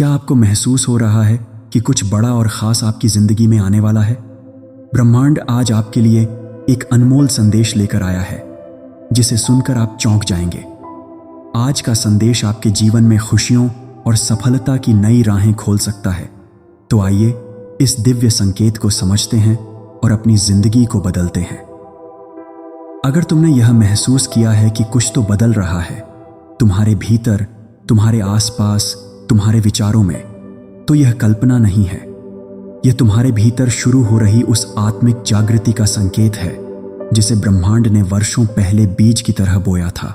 क्या आपको महसूस हो रहा है कि कुछ बड़ा और ख़ास आपकी ज़िंदगी में आने वाला है? ब्रह्मांड आज आपके लिए एक अनमोल संदेश लेकर आया है, जिसे सुनकर आप चौंक जाएंगे। आज का संदेश आपके जीवन में खुशियों और सफलता की नई राहें खोल सकता है। तो आइए इस दिव्य संकेत को समझते हैं और अपनी जिंदगी को बदलते हैं। अगर तुमने यह महसूस किया है कि कुछ तो बदल रहा है तुम्हारे भीतर, तुम्हारे आसपास, तुम्हारे विचारों में, तो यह कल्पना नहीं है। यह तुम्हारे भीतर शुरू हो रही उस आत्मिक जागृति का संकेत है जिसे ब्रह्मांड ने वर्षों पहले बीज की तरह बोया था।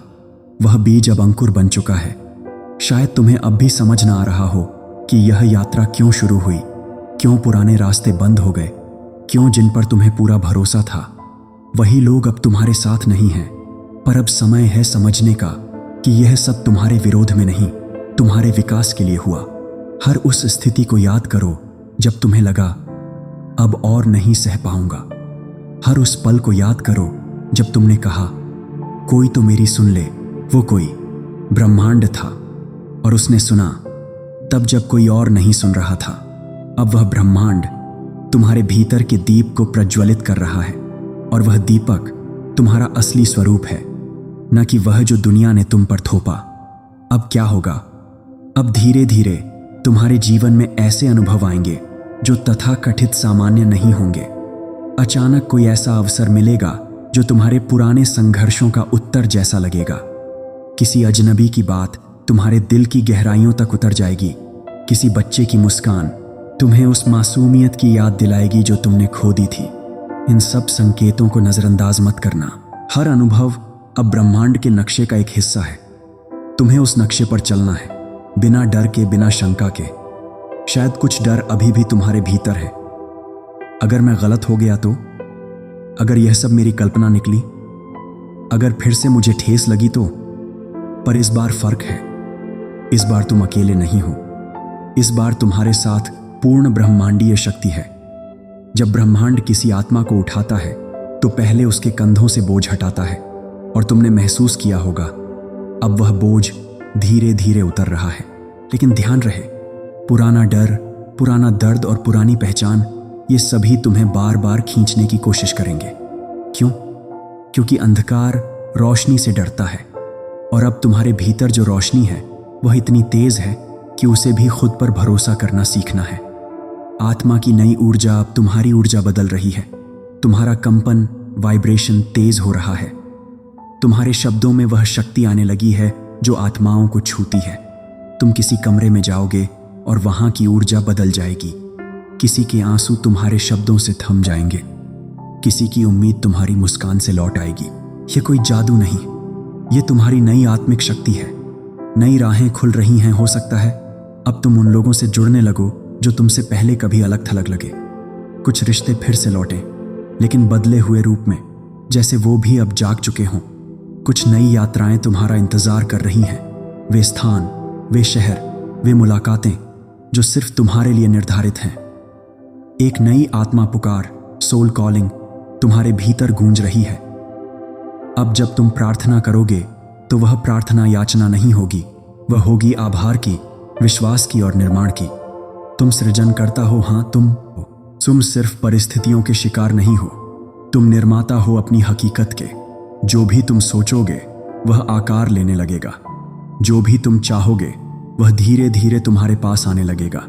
वह बीज अब अंकुर बन चुका है। शायद तुम्हें अब भी समझ ना आ रहा हो कि यह यात्रा क्यों शुरू हुई, क्यों पुराने रास्ते बंद हो गए, क्यों जिन पर तुम्हें पूरा भरोसा था वही लोग अब तुम्हारे साथ नहीं हैं। पर अब समय है समझने का कि यह सब तुम्हारे विरोध में नहीं, तुम्हारे विकास के लिए हुआ। हर उस स्थिति को याद करो जब तुम्हें लगा अब और नहीं सह पाऊंगा। हर उस पल को याद करो जब तुमने कहा कोई तो मेरी सुन ले। वो कोई ब्रह्मांड था और उसने सुना तब जब कोई और नहीं सुन रहा था। अब वह ब्रह्मांड तुम्हारे भीतर के दीप को प्रज्वलित कर रहा है और वह दीपक तुम्हारा असली स्वरूप है, न कि वह जो दुनिया ने तुम पर थोपा। अब क्या होगा? अब धीरे धीरे तुम्हारे जीवन में ऐसे अनुभव आएंगे जो तथाकथित सामान्य नहीं होंगे। अचानक कोई ऐसा अवसर मिलेगा जो तुम्हारे पुराने संघर्षों का उत्तर जैसा लगेगा। किसी अजनबी की बात तुम्हारे दिल की गहराइयों तक उतर जाएगी। किसी बच्चे की मुस्कान तुम्हें उस मासूमियत की याद दिलाएगी जो तुमने खो दी थी। इन सब संकेतों को नजरअंदाज मत करना। हर अनुभव अब ब्रह्मांड के नक्शे का एक हिस्सा है। तुम्हें उस नक्शे पर चलना है, बिना डर के, बिना शंका के। शायद कुछ डर अभी भी तुम्हारे भीतर है। अगर मैं गलत हो गया तो? अगर यह सब मेरी कल्पना निकली? अगर फिर से मुझे ठेस लगी तो? पर इस बार फर्क है। इस बार तुम अकेले नहीं हो। इस बार तुम्हारे साथ पूर्ण ब्रह्मांडीय शक्ति है। जब ब्रह्मांड किसी आत्मा को उठाता है तो पहले उसके कंधों से बोझ हटाता है, और तुमने महसूस किया होगा अब वह बोझ धीरे धीरे उतर रहा है। लेकिन ध्यान रहे, पुराना डर, पुराना दर्द और पुरानी पहचान, ये सभी तुम्हें बार बार खींचने की कोशिश करेंगे। क्यों? क्योंकि अंधकार रोशनी से डरता है, और अब तुम्हारे भीतर जो रोशनी है वह इतनी तेज है कि उसे भी खुद पर भरोसा करना सीखना है। आत्मा की नई ऊर्जा अब तुम्हारी ऊर्जा बदल रही है। तुम्हारा कंपन, वाइब्रेशन तेज हो रहा है। तुम्हारे शब्दों में वह शक्ति आने लगी है जो आत्माओं को छूती है। तुम किसी कमरे में जाओगे और वहां की ऊर्जा बदल जाएगी। किसी के आंसू तुम्हारे शब्दों से थम जाएंगे। किसी की उम्मीद तुम्हारी मुस्कान से लौट आएगी। यह कोई जादू नहीं, ये तुम्हारी नई आत्मिक शक्ति है। नई राहें खुल रही हैं। हो सकता है अब तुम उन लोगों से जुड़ने लगो जो तुमसे पहले कभी अलग थलग लगे। कुछ रिश्ते फिर से लौटे, लेकिन बदले हुए रूप में, जैसे वो भी अब जाग चुके हों। कुछ नई यात्राएं तुम्हारा इंतजार कर रही हैं। वे स्थान, वे शहर, वे मुलाकातें जो सिर्फ तुम्हारे लिए निर्धारित हैं। एक नई आत्मा पुकार, सोल कॉलिंग, तुम्हारे भीतर गूंज रही है। अब जब तुम प्रार्थना करोगे तो वह प्रार्थना याचना नहीं होगी, वह होगी आभार की, विश्वास की और निर्माण की। तुम सृजन करता हो, हाँ तुम हो। तुम सिर्फ परिस्थितियों के शिकार नहीं हो, तुम निर्माता हो अपनी हकीकत के। जो भी तुम सोचोगे वह आकार लेने लगेगा। जो भी तुम चाहोगे वह धीरे धीरे तुम्हारे पास आने लगेगा।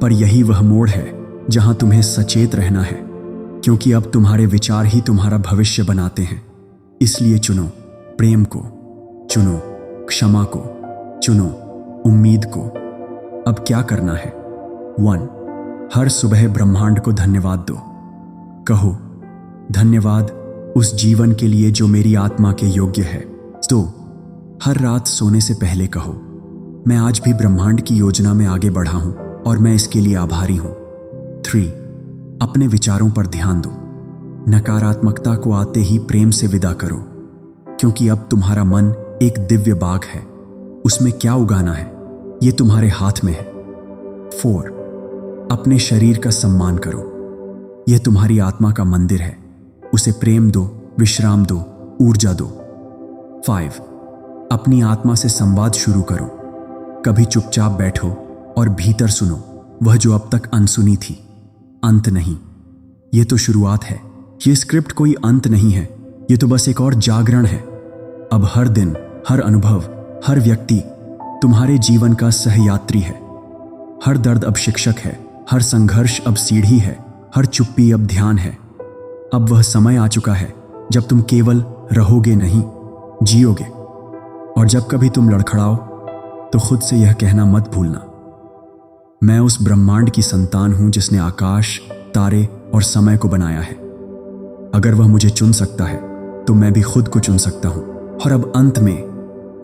पर यही वह मोड़ है जहां तुम्हें सचेत रहना है, क्योंकि अब तुम्हारे विचार ही तुम्हारा भविष्य बनाते हैं। इसलिए चुनो प्रेम को, चुनो क्षमा को, चुनो उम्मीद को। अब क्या करना है? 1. हर सुबह ब्रह्मांड को धन्यवाद दो। कहो, धन्यवाद उस जीवन के लिए जो मेरी आत्मा के योग्य है। 2. हर रात सोने से पहले कहो, मैं आज भी ब्रह्मांड की योजना में आगे बढ़ा हूं और मैं इसके लिए आभारी हूं। 3. अपने विचारों पर ध्यान दो। नकारात्मकता को आते ही प्रेम से विदा करो, क्योंकि अब तुम्हारा मन एक दिव्य बाग है। उसमें क्या उगाना है ये तुम्हारे हाथ में है। 4. अपने शरीर का सम्मान करो। यह तुम्हारी आत्मा का मंदिर है। उसे प्रेम दो, विश्राम दो, ऊर्जा दो। 5. अपनी आत्मा से संवाद शुरू करो। कभी चुपचाप बैठो और भीतर सुनो वह जो अब तक अनसुनी थी। अंत नहीं, ये तो शुरुआत है। ये स्क्रिप्ट कोई अंत नहीं है, ये तो बस एक और जागरण है। अब हर दिन, हर अनुभव, हर व्यक्ति तुम्हारे जीवन का सहयात्री है। हर दर्द अब शिक्षक है, हर संघर्ष अब सीढ़ी है, हर चुप्पी अब ध्यान है। अब वह समय आ चुका है जब तुम केवल रहोगे नहीं, जियोगे। और जब कभी तुम लड़खड़ाओ तो खुद से यह कहना मत भूलना, मैं उस ब्रह्मांड की संतान हूं जिसने आकाश, तारे और समय को बनाया है। अगर वह मुझे चुन सकता है तो मैं भी खुद को चुन सकता हूं। और अब अंत में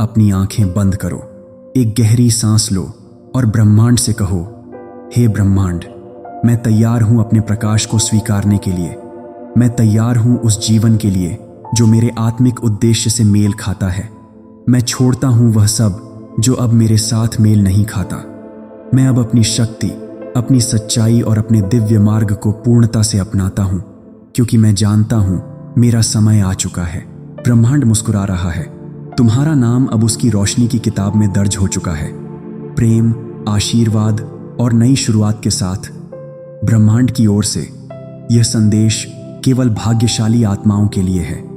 अपनी आंखें बंद करो, एक गहरी सांस लो और ब्रह्मांड से कहो, हे ब्रह्मांड, मैं तैयार हूं अपने प्रकाश को स्वीकारने के लिए। मैं तैयार हूं उस जीवन के लिए जो मेरे आत्मिक उद्देश्य से मेल खाता है। मैं छोड़ता हूं वह सब जो अब मेरे साथ मेल नहीं खाता। मैं अब अपनी शक्ति, अपनी सच्चाई और अपने दिव्य मार्ग को पूर्णता से अपनाता हूं, क्योंकि मैं जानता हूं मेरा समय आ चुका है। ब्रह्मांड मुस्कुरा रहा है। तुम्हारा नाम अब उसकी रोशनी की किताब में दर्ज हो चुका है। प्रेम, आशीर्वाद और नई शुरुआत के साथ ब्रह्मांड की ओर से यह संदेश केवल भाग्यशाली आत्माओं के लिए है।